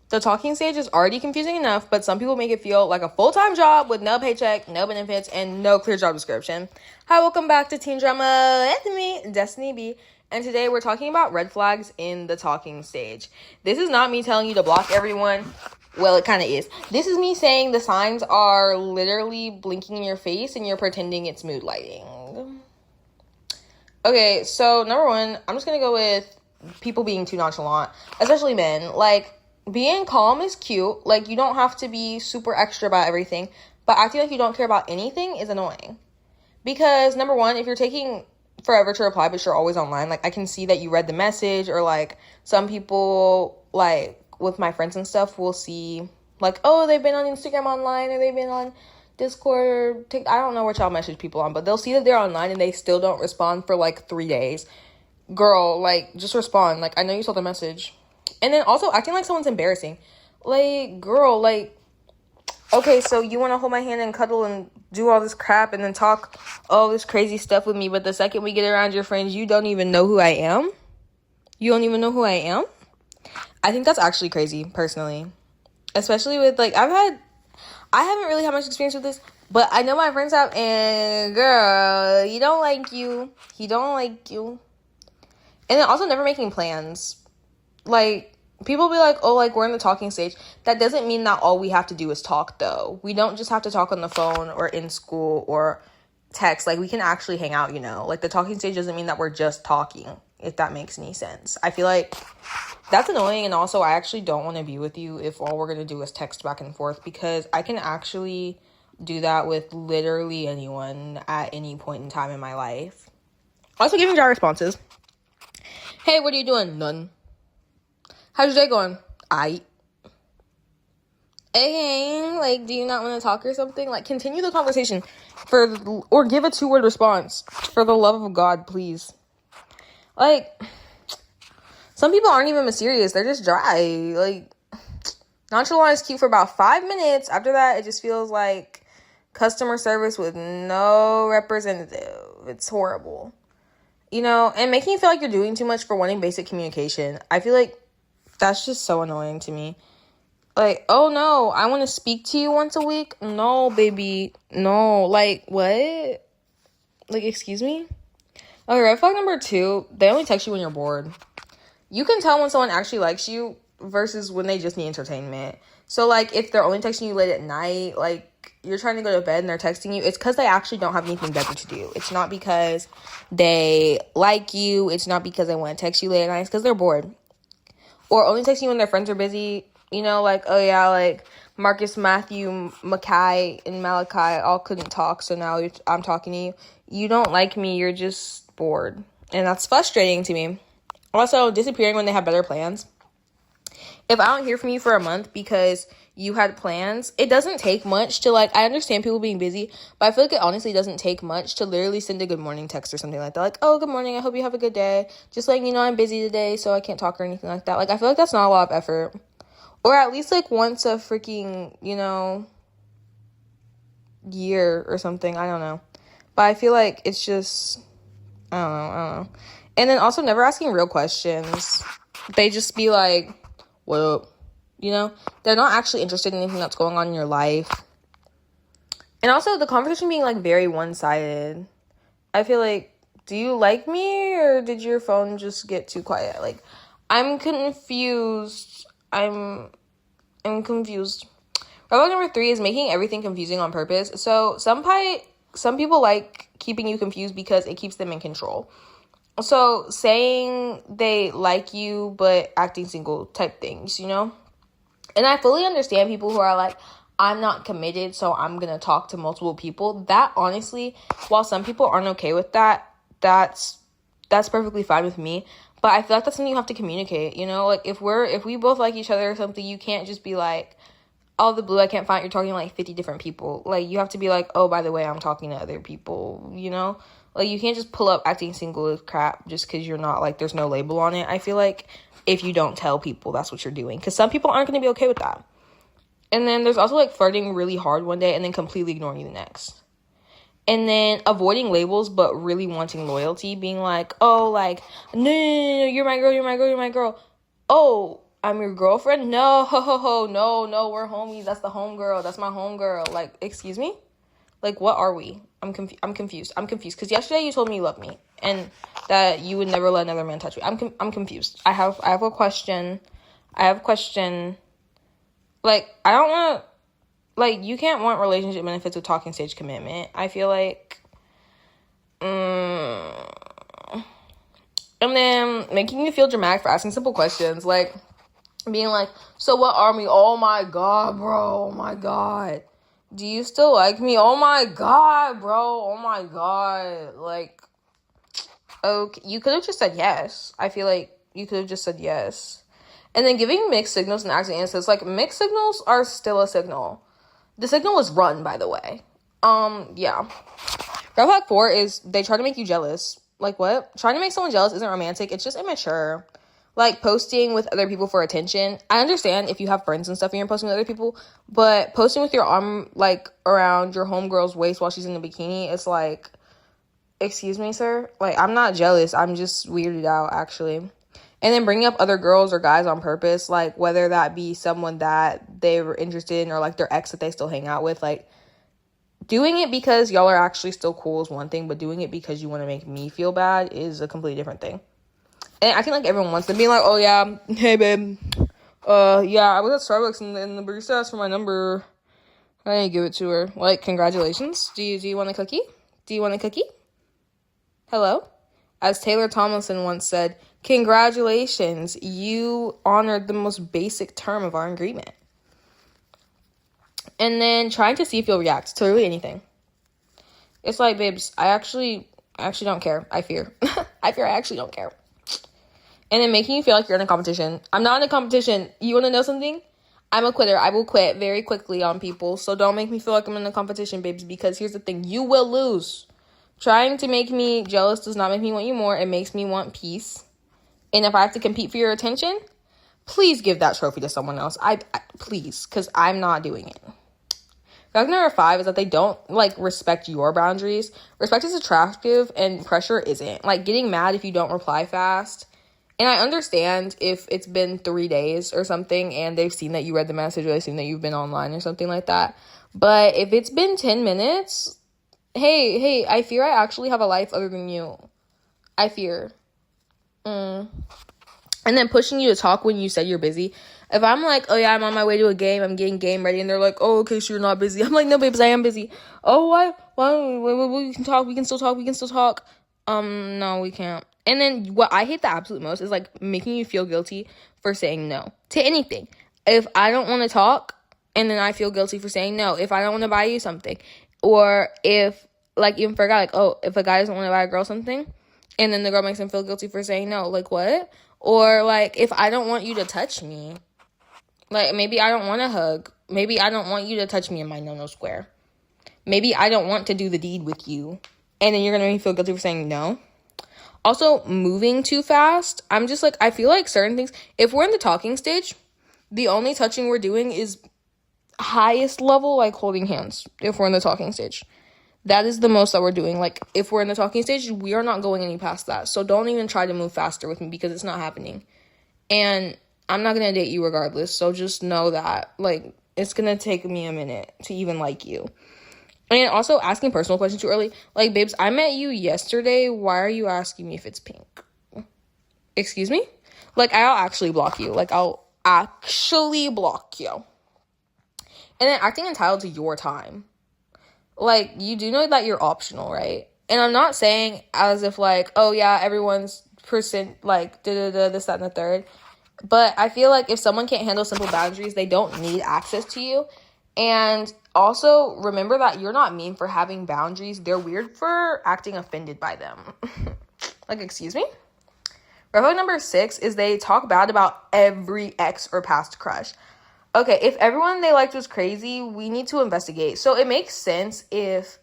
The talking stage is already confusing enough, but some people make it feel like a full-time job with no paycheck, no benefits, and no clear job description. Hi, welcome back to Teen Drama with me, Destiny B. And today we're talking about red flags in the talking stage. This is not me telling you to block everyone. Well, it kind of is. This is me saying the signs are literally blinking in your face and you're pretending it's mood lighting. Okay, so number one, I'm just going to go with people being too nonchalant, especially men. Like, being calm is cute. Like, you don't have to be super extra about everything, but acting like you don't care about anything is annoying. Because, number one, if you're taking forever to reply, but you're always online, like, I can see that you read the message, or, like, some people, like, with my friends and stuff, will see, like, oh, they've been on Instagram online, or they've been on Discord, or I don't know what y'all message people on, but they'll see that they're online, and they still don't respond for, like, 3 days. Girl, like, just respond. Like, I know you saw the message. And then also acting like someone's embarrassing. Like, girl, like, okay, so you want to hold my hand and cuddle and do all this crap and then talk all this crazy stuff with me, but the second we get around your friends, you don't even know who I am? You don't even know who I am? I think that's actually crazy, personally. Especially with, like, I haven't really had much experience with this, but I know my friends have, and girl, he don't like you. He don't like you. And then also never making plans. Like, people be like, oh, like, we're in the talking stage. That doesn't mean that all we have to do is talk, though. We don't just have to talk on the phone or in school or text. Like, we can actually hang out, you know. Like, the talking stage doesn't mean that we're just talking, if that makes any sense. I feel like that's annoying, and also I actually don't want to be with you if all we're going to do is text back and forth, because I can actually do that with literally anyone at any point in time in my life. Also, giving dry responses. Hey, what are you doing? None. How's your day going? Okay, like, do you not want to talk or something? Like, continue the conversation or give a 2-word response. For the love of God, please. Like, some people aren't even mysterious. They're just dry. Like, nonchalant is cute for about 5 minutes. After that, it just feels like customer service with no representative. It's horrible. You know, and making you feel like you're doing too much for wanting basic communication. I feel like that's just so annoying to me. Like, oh no, I want to speak to you once a week? No, baby. No. Like, what? Like, excuse me? Okay, red flag number 2, they only text you when you're bored. You can tell when someone actually likes you versus when they just need entertainment. So, like, if they're only texting you late at night, like, you're trying to go to bed and they're texting you, it's because they actually don't have anything better to do. It's not because they like you. It's not because they want to text you late at night. It's because they're bored. Or only texting you when their friends are busy. You know, like, oh yeah, like, Marcus, Matthew, Mackay, and Malachi all couldn't talk, so now I'm talking to you. You don't like me. You're just bored. And that's frustrating to me. Also, disappearing when they have better plans. If I don't hear from you for a month because you had plans, it doesn't take much to, like, I understand people being busy, but I feel like it honestly doesn't take much to literally send a good morning text or something like that. Like, oh, good morning, I hope you have a good day. Just letting you know I'm busy today, so I can't talk or anything like that. Like, I feel like that's not a lot of effort. Or at least, like, once a freaking, you know, year or something. I don't know. But I feel like it's just, I don't know. And then also never asking real questions. They just be like, what up? You know, they're not actually interested in anything that's going on in your life. And also the conversation being, like, very one-sided. I feel like, do you like me or did your phone just get too quiet? Like, I'm confused. I'm confused. Rebel number 3 is making everything confusing on purpose. So some people like keeping you confused because it keeps them in control. So saying they like you but acting single type things, you know? And I fully understand people who are like, I'm not committed, so I'm going to talk to multiple people. That, honestly, while some people aren't okay with that, that's perfectly fine with me. But I feel like that's something you have to communicate, you know? Like, if we both like each other or something, you can't just be like, out of the blue, I can't find, you're talking to, like, 50 different people. Like, you have to be like, oh, by the way, I'm talking to other people, you know? Like, you can't just pull up acting single as crap just because you're not, like, there's no label on it. I feel like if you don't tell people that's what you're doing, because some people aren't going to be okay with that. And then there's also, like, flirting really hard one day and then completely ignoring you the next. And then avoiding labels but really wanting loyalty, being like, oh, like, no, you're my girl, you're my girl, you're my girl. Oh, I'm your girlfriend? No, ho, ho, ho, no, we're homies. That's the homegirl. That's my homegirl. Like, excuse me? Like, what are we? I'm confused. Because yesterday you told me you love me and that you would never let another man touch me. I'm confused. I have a question. Like, I don't want, like, you can't want relationship benefits with talking stage commitment. I feel like, and then making you feel dramatic for asking simple questions, like, being like, so what are we? Oh my God, bro. Oh my God. Do you still like me? Oh my God, bro. Oh my God. Like, okay. You could have just said yes. I feel like you could have just said yes. And then giving mixed signals and acting innocence. Like, mixed signals are still a signal. The signal was run, by the way. Yeah. Red flag 4 is they try to make you jealous. Like, what? Trying to make someone jealous isn't romantic. It's just immature. Like, posting with other people for attention. I understand if you have friends and stuff and you're posting with other people, but posting with your arm, like, around your homegirl's waist while she's in a bikini, it's like, excuse me, sir? Like, I'm not jealous. I'm just weirded out, actually. And then bringing up other girls or guys on purpose, like, whether that be someone that they were interested in or, like, their ex that they still hang out with, like, doing it because y'all are actually still cool is one thing, but doing it because you want to make me feel bad is a completely different thing. And I feel like everyone wants to be like, oh, yeah, hey, babe. Yeah, I was at Starbucks and the barista asked for my number. I didn't give it to her. Like, congratulations. Do you want a cookie? Do you want a cookie? Hello? As Taylor Tomlinson once said, congratulations. You honored the most basic term of our agreement. And then trying to see if you'll react to literally anything. It's like, babes, I actually don't care. I fear. I actually don't care. And then making you feel like you're in a competition. I'm not in a competition. You want to know something? I'm a quitter. I will quit very quickly on people. So don't make me feel like I'm in a competition, babes, because here's the thing. You will lose. Trying to make me jealous does not make me want you more. It makes me want peace. And if I have to compete for your attention, please give that trophy to someone else. Please, because I'm not doing it. Fact number 5 is that they don't, like, respect your boundaries. Respect is attractive and pressure isn't. Like, getting mad if you don't reply fast. And I understand if it's been 3 days or something and they've seen that you read the message or they've seen that you've been online or something like that. But if it's been 10 minutes, hey, I fear I actually have a life other than you. I fear. And then pushing you to talk when you said you're busy. If I'm like, oh yeah, I'm on my way to a game, I'm getting game ready, and they're like, oh, okay, so you're not busy. I'm like, no, babes, I am busy. Oh, why? We can talk, we can still talk. No, we can't. And then what I hate the absolute most is, like, making you feel guilty for saying no to anything. If I don't want to talk, and then I feel guilty for saying no. If I don't want to buy you something. Or if, like, even for a guy, like, oh, if a guy doesn't want to buy a girl something, and then the girl makes him feel guilty for saying no. Like, what? Or, like, if I don't want you to touch me. Like, maybe I don't want a hug. Maybe I don't want you to touch me in my no-no square. Maybe I don't want to do the deed with you. And then you're going to make me feel guilty for saying no. Also, moving too fast. I'm just like, I feel like certain things, if we're in the talking stage, the only touching we're doing is highest level, like holding hands, if we're in the talking stage. That is the most that we're doing. Like, if we're in the talking stage, we are not going any past that. So don't even try to move faster with me because it's not happening. And I'm not going to date you regardless. So just know that, like, it's going to take me a minute to even like you. And also asking personal questions too early. Like, babes, I met you yesterday. Why are you asking me if it's pink? Excuse me? Like, I'll actually block you. Like, I'll actually block you. And then acting entitled to your time. Like, you do know that you're optional, right? And I'm not saying as if, like, oh, yeah, everyone's like, this, that, and the third. But I feel like if someone can't handle simple boundaries, they don't need access to you. And also, remember that you're not mean for having boundaries. They're weird for acting offended by them. Like, excuse me? Red flag number 6 is they talk bad about every ex or past crush. Okay, if everyone they liked was crazy, we need to investigate. So it makes sense if,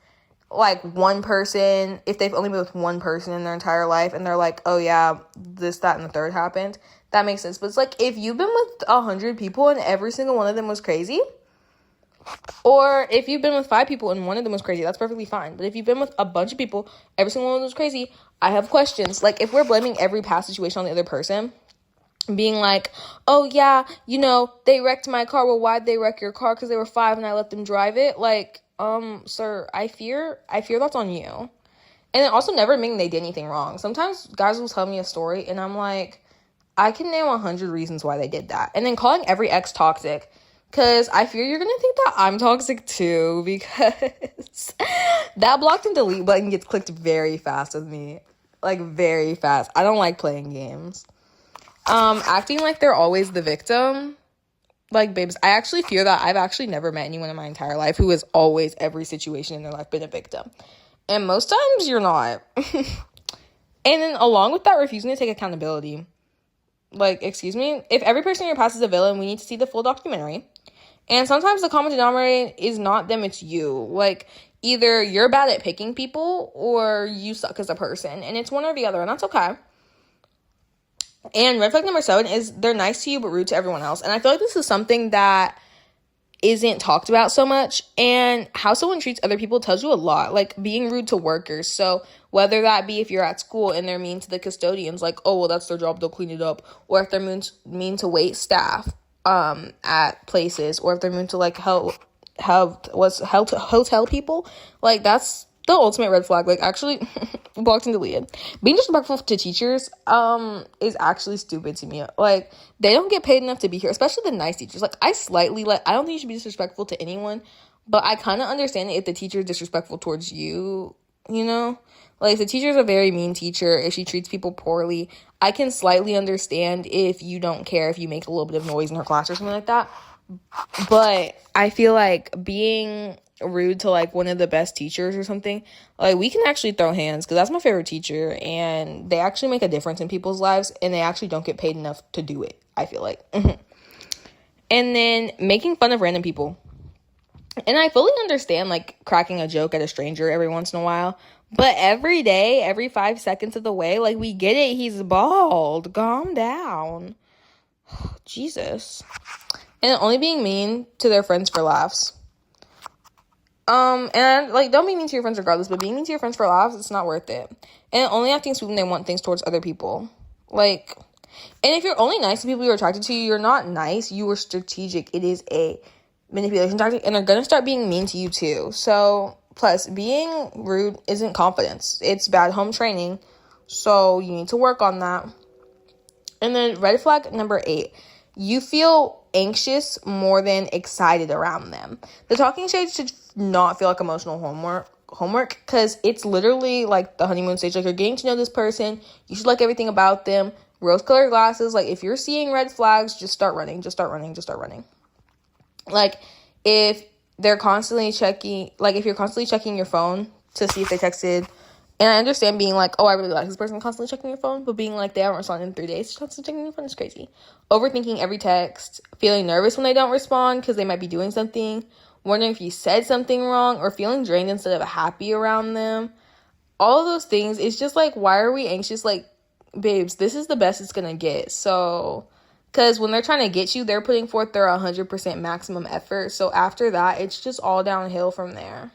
like, one person, if they've only been with one person in their entire life and they're like, oh yeah, this, that, and the third happened. That makes sense. But it's like, if you've been with 100 people and every single one of them was crazy, or if you've been with 5 people and one of them was crazy, that's perfectly fine. But if you've been with a bunch of people, every single one of them was crazy, I have questions. Like, if we're blaming every past situation on the other person, being like, oh yeah, they wrecked my car. Well, why'd they wreck your car? Because they were 5 and I let them drive it. Like, sir, I fear that's on you. And then also never admitting they did anything wrong. Sometimes guys will tell me a story and I'm like, I can name 100 reasons why they did that. And then calling every ex toxic, because I fear you're going to think that I'm toxic too, because that blocked and delete button gets clicked very fast with me. Like, very fast. I don't like playing games. Acting like they're always the victim. Like, babes, I actually fear that I've actually never met anyone in my entire life who has always, every situation in their life, been a victim. And most times, you're not. And then, along with that, refusing to take accountability. Like, excuse me? If every person in your past is a villain, we need to see the full documentary. And sometimes the common denominator is not them, it's you. Like, either you're bad at picking people or you suck as a person. And it's one or the other, and that's okay. And red flag number 7 is they're nice to you but rude to everyone else. And I feel like this is something that isn't talked about so much. And how someone treats other people tells you a lot. Like, being rude to workers. So whether that be if you're at school and they're mean to the custodians, like, oh, well, that's their job, they'll clean it up. Or if they're mean to wait staff at places. Or if they're mean to, like, hotel people. Like, that's the ultimate red flag. Like, actually, blocked and deleted. Being disrespectful to teachers is actually stupid to me. Like, they don't get paid enough to be here, especially the nice teachers. Like, I don't think you should be disrespectful to anyone, but I kind of understand it if the teacher is disrespectful towards you, Like, if the teacher is a very mean teacher, if she treats people poorly, I can slightly understand if you don't care if you make a little bit of noise in her class or something like that. But I feel like being rude to, like, one of the best teachers or something, like, we can actually throw hands, because that's my favorite teacher, and they actually make a difference in people's lives, and they actually don't get paid enough to do it, I feel like. And then making fun of random people. And I fully understand, like, cracking a joke at a stranger every once in a while, but every day, every 5 seconds of the way, like, we get it, he's bald, calm down. Jesus. And only being mean to their friends for laughs. And, like, don't be mean to your friends regardless, but being mean to your friends for laughs, it's not worth it. And only acting sweet when they want things towards other people. Like, and if you're only nice to people you're attracted to, you're not nice, you are strategic. It is a manipulation tactic, and they're gonna start being mean to you too. So, plus, being rude isn't confidence. It's bad home training, so you need to work on that. And then red flag number 8, you feel anxious more than excited around them. The talking stage should not feel like emotional homework, because it's literally like the honeymoon stage. Like, you're getting to know this person, you should like everything about them. Rose-colored glasses. Like, if you're seeing red flags, just start running. Like, if they're constantly checking, like, if you're constantly checking your phone to see if they texted, and I understand being like, oh, I really like this person, constantly checking your phone, but being like, they haven't responded in 3 days, constantly checking your phone is crazy. Overthinking every text, feeling nervous when they don't respond because they might be doing something, wondering if you said something wrong, or feeling drained instead of happy around them. All of those things, it's just like, why are we anxious? Like, babes, this is the best it's gonna get. So, because when they're trying to get you, they're putting forth their 100% maximum effort. So after that, it's just all downhill from there.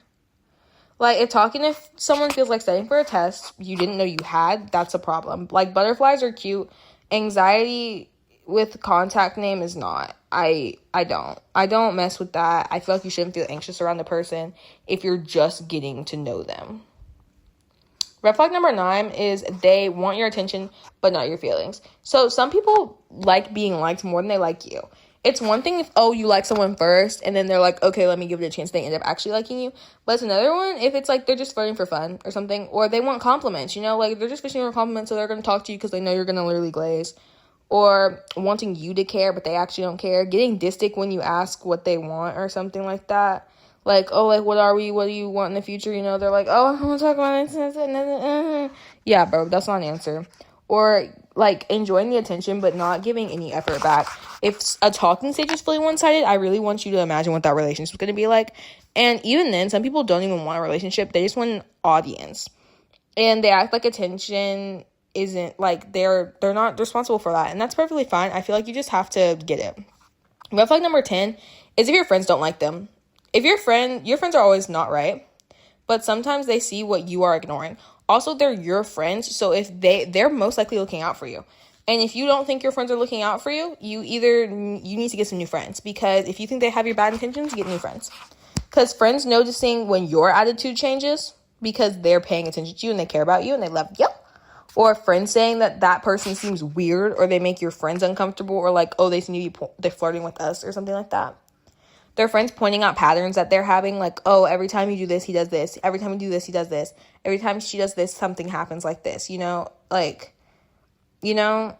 Like, if someone feels like studying for a test you didn't know you had, that's a problem. Like, butterflies are cute. Anxiety with contact name is not. I don't mess with that. I feel like you shouldn't feel anxious around the person if you're just getting to know them. Red flag number 9 is they want your attention, but not your feelings. So some people like being liked more than they like you. It's one thing if, you like someone first, and then they're like, okay, let me give it a chance. They end up actually liking you. But it's another one if it's like they're just flirting for fun or something, or they want compliments, like they're just fishing for compliments, so they're going to talk to you because they know you're going to literally glaze. Or wanting you to care, but they actually don't care. Getting distant when you ask what they want or something like that. Like, oh, like, what do you want in the future? They're like, oh, I want to talk about this. Yeah, bro, that's not an answer. Or, like, enjoying the attention, but not giving any effort back. If a talking stage is fully one-sided, I really want you to imagine what that relationship is going to be like. And even then, some people don't even want a relationship. They just want an audience. And they act like attention isn't, like, they're not responsible for that. And that's perfectly fine. I feel like you just have to get it. Red flag number 10 is if your friends don't like them. If your friends are always not right, but sometimes they see what you are ignoring. Also, they're your friends, so if they're most likely looking out for you. And if you don't think your friends are looking out for you, you need to get some new friends. Because if you think they have your bad intentions, get new friends. Because friends noticing when your attitude changes because they're paying attention to you and they care about you and they love you. Or friends saying that person seems weird, or they make your friends uncomfortable, or like, oh, they seem to be they're flirting with us or something like that. Their friends pointing out patterns that they're having, like, oh, every time you do this, he does this. Every time you do this, he does this. Every time she does this, something happens like this, like, and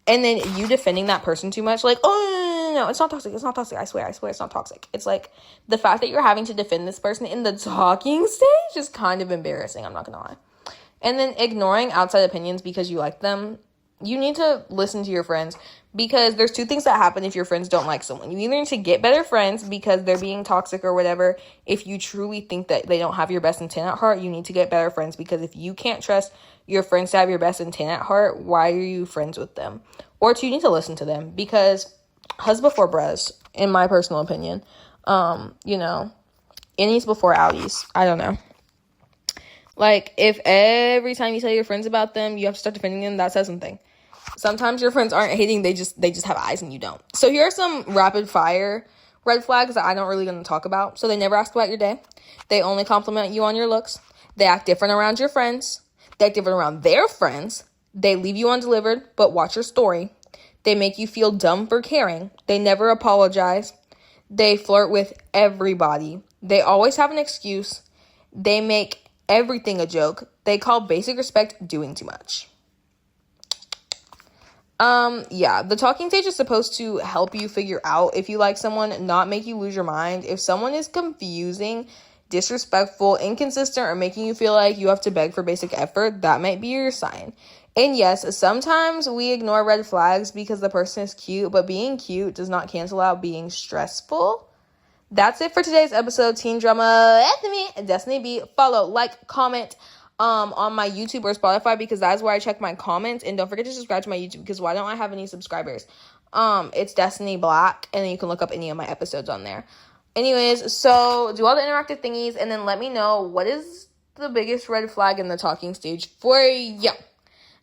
then you defending that person too much, like, oh, no, it's not toxic, I swear, it's not toxic. It's like, the fact that you're having to defend this person in the talking stage is kind of embarrassing, I'm not gonna lie. And then ignoring outside opinions because you like them. You need to listen to your friends, because there's two things that happen if your friends don't like someone. You either need to get better friends because they're being toxic or whatever. If you truly think that they don't have your best intent at heart, you need to get better friends, because if you can't trust your friends to have your best intent at heart, why are you friends with them? Or two, you need to listen to them, because hus before bres, in my personal opinion. Innies before outies. I don't know. Like, if every time you tell your friends about them, you have to start defending them, that says something. Sometimes your friends aren't hating, they just have eyes and you don't. So here are some rapid fire red flags that I don't really gonna talk about. So they never ask about your day. They only compliment you on your looks. They act different around your friends. They act different around their friends. They leave you undelivered, but watch your story. They make you feel dumb for caring. They never apologize. They flirt with everybody. They always have an excuse. They make everything a joke. They call basic respect doing too much. The talking stage is supposed to help you figure out if you like someone, not make you lose your mind. If someone is confusing, disrespectful, inconsistent, or making you feel like you have to beg for basic effort, that might be your sign. And yes, sometimes we ignore red flags because the person is cute, but being cute does not cancel out being stressful. That's it for today's episode. Teen Drama Anthony and Destiny B. Follow, like, comment on my YouTube or Spotify, because that's where I check my comments. And don't forget to subscribe to my YouTube, because why don't I have any subscribers? It's Destiny Black, and then you can look up any of my episodes on there. Anyways, so do all the interactive thingies, and then let me know what is the biggest red flag in the talking stage for you.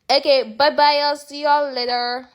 Okay, bye-bye. I'll see y'all later.